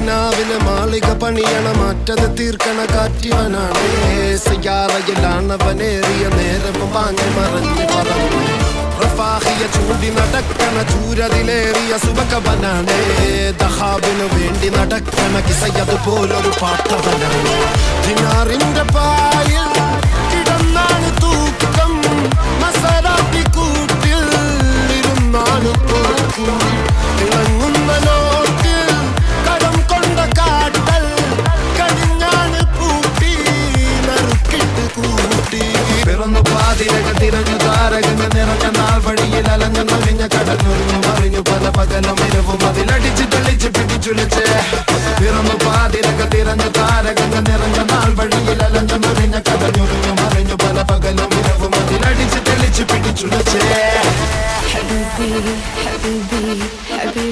കിനാവിലെ മാളിക പണിയണ മാറ്റത് തീർക്കണ കാറ്റിവനാണ് സയ്യാറയിലാണവനേറിയ നേരവും വാങ്ങി മറിഞ്ഞ് പറന്നു റഫാഹിയ ചൂണ്ടി നടക്കണ ചൂരതിലേറിയ സുബകവനാണ് ദഹാബിനു വേണ്ടി നടക്കണ കിസയത് പോലൊരു പാട്ടവനാണ് ദിനാറിന്റെ പായിൽ കിടന്നാണ് തൂക്കം മസറാത്തി കൂട്ടിൽ ഇരുന്നാണ് പോക്കും തിളങ്ങുന്ന നോട്ടിൽ കടം കൊണ്ട കാട്ടൽ കടിഞ്ഞാണ് പൂട്ടി നറുക്കിട്ട് കൂട്ടി പിറന്നു പാതിരക തിരഞ്ഞു താരകങ്ങൾ നിറഞ്ഞ നാൾ വഴിയിൽ അലഞ്ഞു നലിഞ്ഞ കടഞ്ഞൊറിഞ്ഞു മറിഞ്ഞു പല പകലും ഇരവും അതിലടിച്ച് തെളിച്ച് പിടിച്ചുലച്ച് പിറന്നു പാതിരക തിരഞ്ഞു താരകങ്ങൾ നിറഞ്ഞ നാൾ വഴിയിൽ അലഞ്ഞു നലിഞ്ഞ കടഞ്ഞൊറിഞ്ഞു മറിഞ്ഞു പല പകലും ഇരവും അതിലടിച്ച് തെളിച്ച് പിടിച്ചുലച്ച് حبيبي